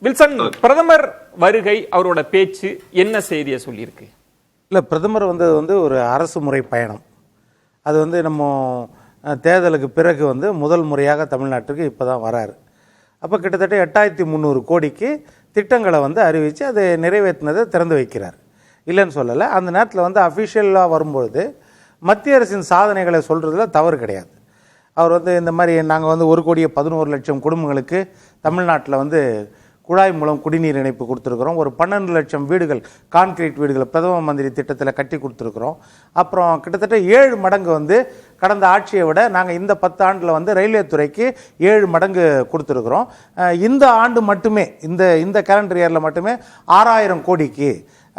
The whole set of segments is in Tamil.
வில்சன், பிரதமர் வருகை, அவரோட பேச்சு என்ன செய்தியை சொல்லியிருக்கு? இல்லை, பிரதமர் வந்தது வந்து ஒரு அரசு முறை பயணம். அது வந்து நம்ம தேர்தலுக்கு பிறகு வந்து முதல் முறையாக தமிழ்நாட்டுக்கு இப்போ தான் வராரு. அப்போ கிட்டத்தட்ட 8300 கோடிக்கு திட்டங்களை வந்து அறிவித்து அதை நிறைவேற்றினதை திறந்து வைக்கிறார். இல்லைன்னு சொல்லலை. அந்த நேரத்தில் வந்து அஃபிஷியலாக வரும்பொழுது மத்திய அரசின் சாதனைகளை சொல்கிறதுல தவறு கிடையாது. அவர் வந்து இந்த மாதிரி நாங்கள் வந்து 1,11,00,000 குடும்பங்களுக்கு தமிழ்நாட்டில் வந்து குழாய் மூலம் குடிநீர் இணைப்பு கொடுத்துருக்குறோம். ஒரு 12 லட்சம் வீடுகள், கான்கிரீட் வீடுகள் பிரதம மந்திரி திட்டத்தில் கட்டி கொடுத்துருக்குறோம். அப்புறம் கிட்டத்தட்ட 7 மடங்கு வந்து கடந்த ஆட்சியை விட நாங்கள் இந்த 10 ஆண்டில் வந்து ரயில்வே துறைக்கு 7 மடங்கு கொடுத்துருக்குறோம். இந்த ஆண்டு மட்டுமே, இந்த கேலண்டர் இயரில் மட்டுமே 6000 கோடிக்கு.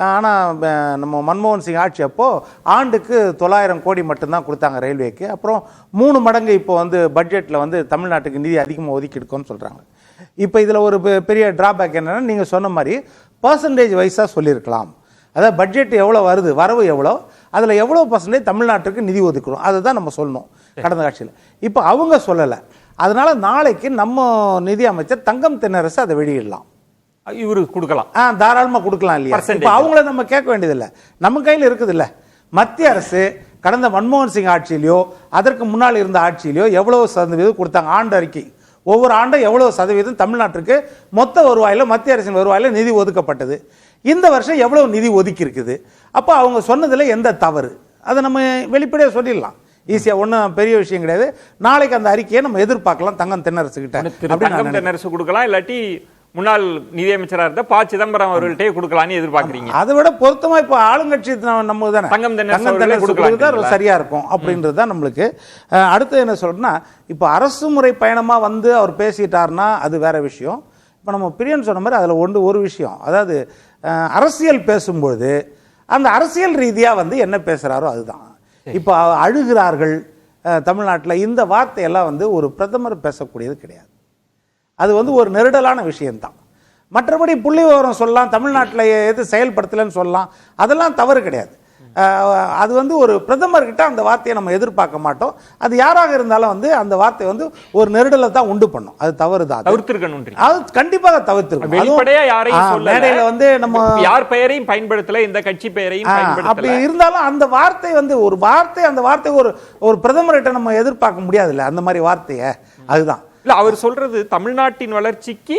ஆனால் நம்ம மன்மோகன் சிங் ஆட்சி அப்போது ஆண்டுக்கு 900 கோடி மட்டும்தான் கொடுத்தாங்க ரயில்வேக்கு. அப்புறம் 3 மடங்கு இப்போ வந்து பட்ஜெட்டில் வந்து தமிழ்நாட்டுக்கு நிதி அதிகமாக ஒதுக்கிடுக்கோன்னு சொல்கிறாங்க. இப்போ இதில் ஒரு பெரிய டிராபேக் என்னென்னா, நீங்கள் சொன்ன மாதிரி பர்சன்டேஜ் வைஸாக சொல்லியிருக்கலாம். அதாவது பட்ஜெட் எவ்வளோ வருது, வரவு எவ்வளோ, அதில் எவ்வளோ பர்சன்டேஜ் தமிழ்நாட்டுக்கு நிதி ஒதுக்கிறோம், அதை தான் நம்ம சொல்லணும் கடந்த ஆட்சியில். இப்போ அவங்க சொல்லலை. அதனால் நாளைக்கு நம்ம நிதி அமைச்சர் தங்கம் தென்னரசு அதை வெளியிடலாம், இவருக்கு கொடுக்கலாம். தாராளமாக கொடுக்கலாம் இல்லையா? இப்போ அவங்கள நம்ம கேட்க வேண்டியதில்லை, நம்ம கையில் இருக்குது இல்லை. மத்திய அரசு கடந்த மன்மோகன் சிங் ஆட்சியிலையோ அதற்கு முன்னால் இருந்த ஆட்சியிலையோ எவ்வளோ சதவீதம் கொடுத்தாங்க? ஆண்டு அறிக்கை ஒவ்வொரு ஆண்டும் எவ்வளவு சதவீதம் தமிழ்நாட்டுக்கு மொத்த வருவாயில், மத்திய அரசின் வருவாயில் நிதி ஒதுக்கப்பட்டது, இந்த வருஷம் எவ்வளவு நிதி ஒதுக்கி இருக்குது. அப்போ அவங்க சொன்னதில் எந்த தவறு, அதை நம்ம வெளிப்படையாக சொல்லிடலாம் ஈஸியாக. ஒன்றும் பெரிய விஷயம் கிடையாது. நாளைக்கு அந்த அறிக்கையை நம்ம எதிர்பார்க்கலாம் தங்கம் தென்னரசு கிட்ட. தங்கம் தென்னரசு கொடுக்கலாம், இல்லாட்டி முன்னாள் நிதியமைச்சராக இருந்த ப. சிதம்பரம் அவர்கள்ட்டே கொடுக்கலான்னு எதிர்பார்க்குறீங்க? அதை விட பொருத்தமா இப்போ ஆளுங்கட்சி நம்ம தானே தங்கம் தென்னரசு கொடுக்கலாம், சரியா இருக்கும் அப்படின்றது தான் நம்மளுக்கு. அடுத்து என்ன சொல்றேன்னா, இப்போ அரசு முறை பயணமா வந்து அவர் பேசிட்டாருன்னா அது வேற விஷயம். இப்போ நம்ம பிரியன் சொன்ன மாதிரி அதில் ஒரு விஷயம், அதாவது அரசியல் பேசும்பொழுது அந்த அரசியல் ரீதியாக வந்து என்ன பேசுகிறாரோ அதுதான். இப்போ அழுகிறார்கள் தமிழ்நாட்டில், இந்த வார்த்தையெல்லாம் வந்து ஒரு பிரதமர் பேசக்கூடியது கிடையாது. அது வந்து ஒரு நெருடலான விஷயம்தான். மற்றபடி புள்ளி விவரம் சொல்லலாம், தமிழ்நாட்டில் எது செயல்படுத்தலைன்னு சொல்லலாம், அதெல்லாம் தவறு கிடையாது. அது வந்து ஒரு பிரதமர்கிட்ட அந்த வார்த்தையை நம்ம எதிர்பார்க்க மாட்டோம். அது யாராக இருந்தாலும் வந்து அந்த வார்த்தை வந்து ஒரு நெருடலை தான் உண்டு பண்ணும். அது தவறு தான், தவிர்த்திருக்கணும். அது கண்டிப்பாக தவிர்த்திருக்கணும். வெளிப்படையா யாரையும் மேடையில வந்து நம்ம யார் பெயரையும் பயன்படுத்தல, இந்த கட்சி பெயரையும் பயன்படுத்தல. அப்படி இருந்தாலும் அந்த வார்த்தை வந்து ஒரு வார்த்தை, அந்த வார்த்தை ஒரு பிரதமர்கிட்ட நம்ம எதிர்பார்க்க முடியாதுல்ல அந்த மாதிரி வார்த்தையை. அதுதான் இல்ல, அவர் சொல்றது தமிழ்நாட்டின் வளர்ச்சிக்கு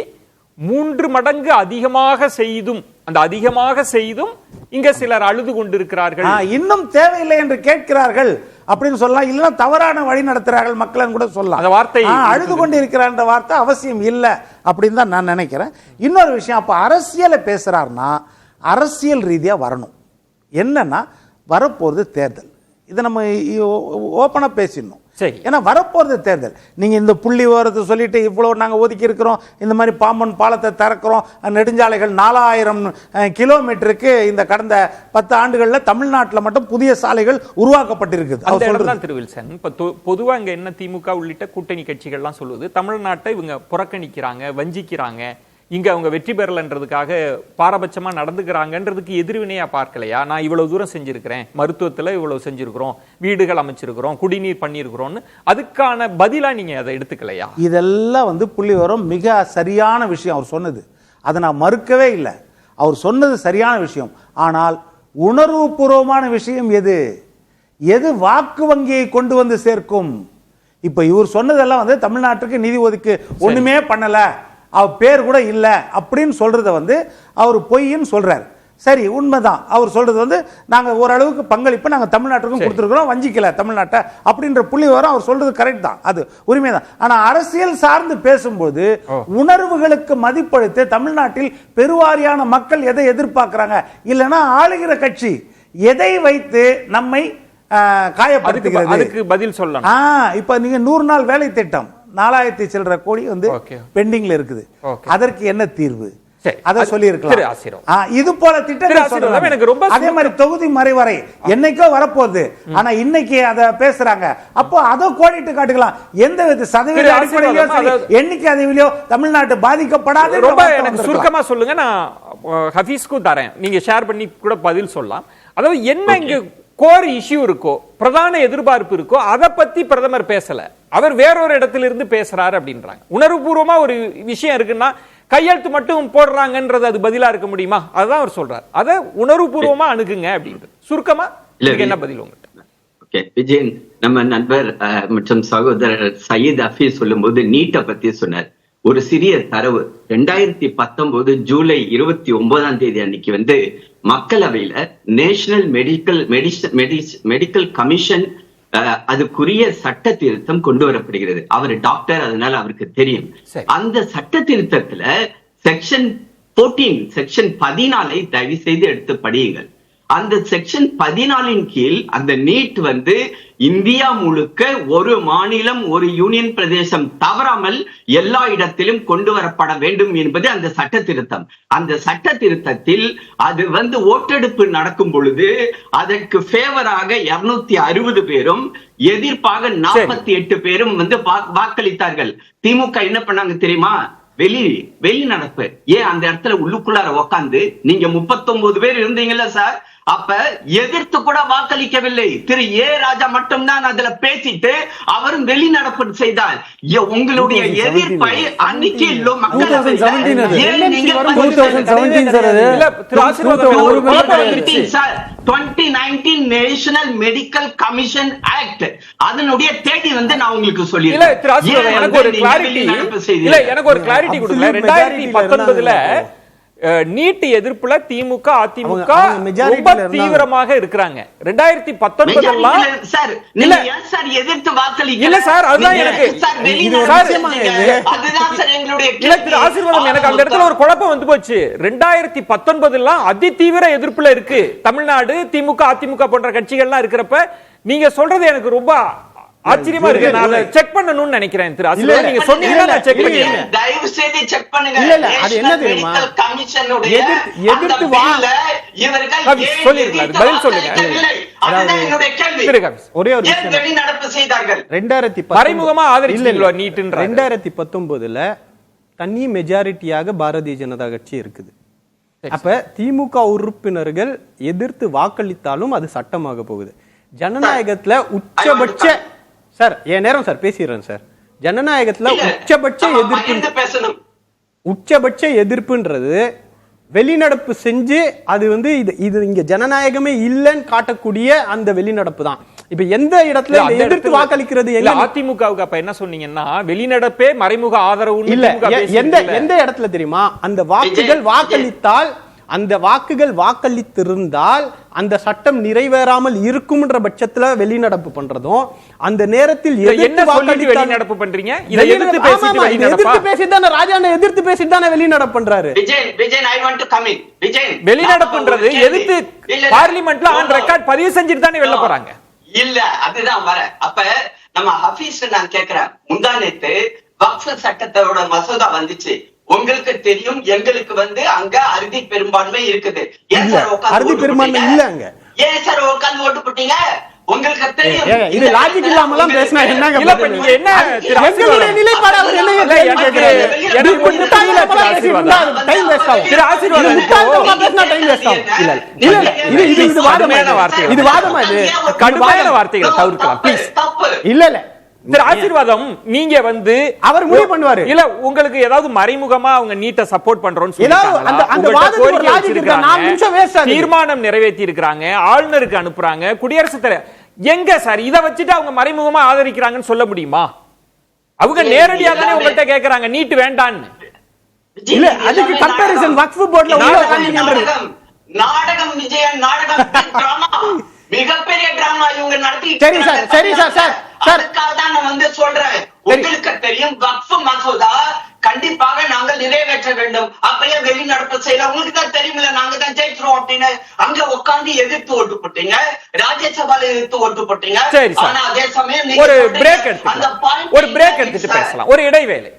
3 மடங்கு அதிகமாக செய்தும், அந்த அதிகமாக செய்தும் இங்க சிலர் அழுது கொண்டிருக்கிறார்கள், இன்னும் தேவையில்லை என்று கேட்கிறார்கள் அப்படின்னு சொல்லலாம். இல்லைன்னா தவறான வழி நடத்துறார்கள் மக்கள் கூட சொல்லலாம். அந்த வார்த்தை அழுது கொண்டு இருக்கிறார் வார்த்தை அவசியம் இல்லை அப்படின்னு தான் நான் நினைக்கிறேன். இன்னொரு விஷயம், அப்ப அரசியலை பேசுறாருன்னா அரசியல் ரீதியா வரணும். என்னன்னா வரப்போறது தேர்தல், இதை நம்ம ஓப்பனா பேசிடணும். ஏன்னா வரப்போறது தேர்தல். நீங்க இந்த புள்ளி விவரத்தை சொல்லிட்டு இவ்வளவு நாங்க ஒதுக்கி இருக்கிறோம், இந்த மாதிரி பாம்பன் பாலத்தை திறக்கிறோம், நெடுஞ்சாலைகள் 4000 கிலோமீட்டருக்கு இந்த கடந்த 10 ஆண்டுகள்ல தமிழ்நாட்டில் மட்டும் புதிய சாலைகள் உருவாக்கப்பட்டிருக்கு. திரு வில்சன், இப்ப பொதுவா இங்க என்ன திமுக உள்ளிட்ட கூட்டணி கட்சிகள்லாம் சொல்லுவது, தமிழ்நாட்டை இவங்க புறக்கணிக்கிறாங்க, வஞ்சிக்கிறாங்க, இங்க அவங்க வெற்றி பெறலன்றதுக்காக பாரபட்சமா நடந்துக்கிறாங்கன்றதுக்கு எதிர்வினையா பார்க்கலையா? நான் இவ்வளவு தூரம் செஞ்சிருக்கிறேன், மருத்துவத்துல இவ்வளவு செஞ்சிருக்கிறோம், வீடுகள் அமைச்சிருக்கிறோம், குடிநீர் பண்ணிருக்கிறோம், அதுக்கான பதிலா நீங்க அதை எடுத்துக்கலையா? இதெல்லாம் வந்து புள்ளி வரும் மிக சரியான விஷயம் அவர் சொன்னது, அதை நான் மறுக்கவே இல்லை. அவர் சொன்னது சரியான விஷயம். ஆனால் உணர்வு பூர்வமான விஷயம் எது வாக்கு வங்கியை கொண்டு வந்து சேர்க்கும்? இப்ப இவர் சொன்னதெல்லாம் வந்து தமிழ்நாட்டுக்கு நிதி ஒதுக்கு ஒண்ணுமே பண்ணல, அவர் பேர் கூட இல்லை அப்படின்னு சொல்றத வந்து அவர் பொய்ன்னு சொல்றாரு. சரி, உண்மைதான். அவர் சொல்றது வந்து நாங்க ஓரளவுக்கு பங்களிப்பு நாங்க தமிழ்நாட்டுக்கும் கொடுத்துருக்கிறோம், வஞ்சிக்கல தமிழ்நாட்டை அப்படின்ற புள்ளி வரும். அவர் சொல்றது கரெக்ட் தான், அது உரிமைதான். ஆனா அரசியல் சார்ந்து பேசும்போது உணர்வுகளுக்கு மதிப்பளித்து தமிழ்நாட்டில் பெருவாரியான மக்கள் எதை எதிர்பார்க்கிறாங்க, இல்லைன்னா ஆளுகிற கட்சி எதை வைத்து நம்மை காயப்படுத்துகிறது, அதுக்கு பதில் சொல்லலாம். இப்ப நீங்க 100 நாள் வேலை திட்டம் 4000 சில்லற கோடி வந்து பெண்டிங்ல இருக்குது, அதற்கு என்ன தீர்வு? அதை சொல்லி இருக்கலாம். இது போல திட்டம் அதே மாதிரி தொகுதி மறைவரை என்னைக்கோ வரப்போகுது, ஆனா இன்னைக்கு அதை பேசுறாங்க. அப்போ அதை கோடிட்டு காட்டுக்கலாம். எந்த சதவீத அடிப்படையிலோ எண்ணிக்கை அதிவிலையோ தமிழ்நாட்டு பாதிக்கப்படாது. ரொம்ப எனக்கு சுருக்கமா சொல்லுங்க, நான் ஹபீஸ்க்கு தரேன், நீங்க ஷேர் பண்ணி கூட பதில் சொல்லலாம். அதாவது என்ன இங்க கோர் இஷ்யூ இருக்கோ, பிரதான எதிர்பார்ப்பு இருக்கோ, அதை பத்தி பிரதமர் பேசல, அவர் வேறொரு இடத்துல இருந்து பேசுறாரு அப்படின்றாங்க. உணர்வுபூர்வமா ஒரு விஷயம் இருக்குன்னா கையெழுத்து மட்டும் போடுறாங்கன்றது அது பதிலா இருக்க முடியுமா? அதான் அவர் சொல்றார். அதை உணர்வுபூர்வமா அணுகுங்க அப்படின்றது. சுருக்கமா என்ன பதில் உங்கள்கிட்ட? ஓகே விஜயன், நம்ம நண்பர் மற்றும் சகோதரர் சயீத் ஹஃபீஸ் சொல்லும்போது நீட்டை பத்தி சொன்னார். ஒரு சிறிய தரவு, 2019 ஜூலை 29 அன்னைக்கு மக்களவையில நேஷனல் மெடிக்கல் கமிஷன் அதுக்குரிய சட்ட திருத்தம் கொண்டு வரப்படுகிறது. அவர் டாக்டர், அதனால அவருக்கு தெரியும். அந்த சட்ட திருத்தத்துல செக்ஷன் 14 தயவு செய்து எடுத்து படியுங்கள். அந்த செக்ஷன் 14 கீழ் அந்த நீட் இந்தியா முழுக்க ஒரு மாநிலம் ஒரு யூனியன் பிரதேசம் தவறாமல் எல்லா இடத்திலும் கொண்டு வரப்பட வேண்டும் என்பது அந்த சட்ட திருத்தம். அந்த சட்ட திருத்தத்தில் அது ஓட்டெடுப்பு நடக்கும் பொழுது அதற்கு ஃபேவராக 260 பேரும் எதிர்ப்பாக 48 பேரும் வாக்களித்தார்கள். திமுக என்ன பண்ணாங்க தெரியுமா? வெளிநடப்பு. ஏன் அந்த இடத்துல உள்ளுக்குள்ளார உட்கார்ந்து நீங்க 39 பேர் இருந்தீங்கல்ல சார், அப்ப எதிர்த்து கூட வாக்களிக்கவில்லை. திரு ஏ ராஜா மட்டும்தான் அதுல பேசிட்டு அவரும் வெளிநடப்பு செய்தார். உங்களுடைய எதிர்ப்பை அன்னைக்கு நேஷனல் மெடிக்கல் கமிஷன் ஆக்ட் அதனுடைய தேதி நான் உங்களுக்கு சொல்லிடுறேன். எனக்கு ஒரு கிளாரிட்டி கொடுக்கல. 2019 நீட் எதிர்ப்புல திமுக அதிமுக ரொம்ப தீவிரமாக இருக்கிறாங்க. 2019 எதிர்த்து வாக்களிக்கல இல்ல சார். அதுதான் எனக்கு ஆசீர்வாதம். எனக்கு அந்த இடத்துல ஒரு குழப்பம் வந்து போச்சு. 2019 அதி தீவிர எதிர்ப்புல இருக்கு தமிழ்நாடு. திமுக அதிமுக போன்ற கட்சிகள்லாம் இருக்கிறப்ப நீங்க சொல்றது எனக்கு ரொம்ப ஆச்சரியமா இருக்கு. நான் செக் பண்ணணும்னு நினைக்கிறேன். திரு ஆசீர்வாதம், நீங்க சொன்னீங்கன்னா நான் செக் பண்ணிக்கிறேன். தயவு செய்து செக் பண்ணுங்க. இல்ல அது என்ன தெரியுமா, கமிஷனுடைய எதிர்த்து வால இவர்கள் சொல்லிருக்காங்க. பதில் சொல்லுங்க. அதுதான் என்னோட கேள்வி. ஒரே ஒரு விஷயம், வெளி நடப்பு செய்தார்கள். 2019 மறைமுகமா ஆதரிச்சீங்களா நீட்ன்ற? 2019ல தனி மெஜாரிட்டியாக பாரதிய ஜனதா கட்சி இருக்குது. அப்ப திமுக உறுப்பினர்கள் எதிர்த்து வாக்களித்தாலும் அது சட்டமாக போகுது. ஜனநாயகத்துல உச்சபட்ச சார் என் நேரம் சார் பேசிடுறேன் சார். ஜனநாயகத்துல உச்சபட்ச எதிர்ப்புன்றது வெளிநடப்பு செஞ்சு அது இது இங்க ஜனநாயகமே இல்லைன்னு காட்டக்கூடிய அந்த வெளிநடப்பு தான். இப்ப எந்த இடத்துல எதிர்த்து வாக்களிக்கிறது? அதிமுகவுக்கு அப்ப என்ன சொன்னீங்கன்னா வெளிநடப்பே மறைமுக ஆதரவு இல்ல. எந்த இடத்துல தெரியுமா? அந்த வாக்குகள் வாக்களித்தால், அந்த வாக்குகள் வாக்களித்திருந்தால் அந்த சட்டம் நிறைவேறாமல் இருக்கும்ன்ற பட்சத்துல வெளிநடப்பு பண்றதும், அந்த நேரத்தில் வெளிநடப்பு பண்றீங்க. எதிர்த்து பேசிட்டு ராஜா எதிர்த்து பேசிட்டு தானே வெளிநடப்பு பண்றாரு. வெளிநடப்புன்றது எதிர்த்து பார்லிமெண்ட்ல ஆன் ரெக்கார்ட் பதிவு செஞ்சுட்டு தானே வெளில போறாங்க. இல்ல அதுதான் வர. அப்ப நம்ம ஹபீஸ் நான் கேக்குறேன், முந்தானேத்து வக்ஃப் சட்டத்தோட மசோதா வந்துச்சு. உங்களுக்கு தெரியும், எங்களுக்கு அங்க அறுதி பெரும்பான்மை இருக்குது. அறுதி பெரும்பான்மை இல்ல அங்க. ஏன் சார் உட்கார்ந்து ஓட்டு போட்டீங்க? உங்களுக்கு தெரியும். இது லாஜிக் இல்லாமலாம் பேசினா என்னங்க? நீங்க என்ன எங்களுடைய நிலைப்பாடு அவர் என்ன கேக்குறாரு? எனக்கு ஒண்ணு புரியல. டைம் வேஸ்ட் ஆகும். திரு ஆசீர்வாதம் முட்டாள்தனமா பேசினா டைம் வேஸ்ட் ஆகும். இல்ல இது வாதமான வார்த்தை. இது வாதமா? இது கடுமையான வார்த்தைகளை தவிர்க்கலாம் ப்ளீஸ். இல்ல திரு ஆசீர்வாதம், நீங்க அவர் முடிவு பண்ணுவாரு. இல்ல உங்களுக்கு ஏதாவது மறைமுகமா அவங்க நீட்ட சப்போர்ட் பண்றோம்னு தீர்மானம் நிறைவேற்றி இருக்கிறாங்க, ஆளுநருக்கு அனுப்புறாங்க, குடியரசுத் தலைவர் எங்க சார் இத வச்சுட்டு அவங்க மறைமுகமா ஆதரிக்கிறாங்கன்னு சொல்ல முடியுமா? அவங்க நேரடியாக தானே உங்கள்கிட்ட கேக்குறாங்க நீட் வேண்டான்னு. இல்ல அதுக்கு கம்பேரிசன் வக்ஃப் போர்ட்ல நாடகம் விஜயன் நாடகம் மிகப்பெரிய டிராமா இவங்க நடத்தி. சரி சார் அதுக்காக தான் நான் சொல்றேன். உங்களுக்கு தெரியும் வக்ஃப் மசோதா கண்டிப்பாக நாங்கள் நிறைவேற்ற வேண்டும். அப்படியே வெளிநடப்பு செய்யல. உங்களுக்கு தான் தெரியுமில்ல, நாங்க தான் ஜெயிச்சிருவோம் அப்படின்னு அங்க உட்கார்ந்து எதிர்த்து ஓட்டு போட்டீங்க, ராஜ்யசபால எதிர்த்து ஓட்டு போட்டீங்க. ஆனா அதே சமயம் ஒரு பிரேக் எடுத்துட்டு பேசலாம். ஒரு இடைவேளை.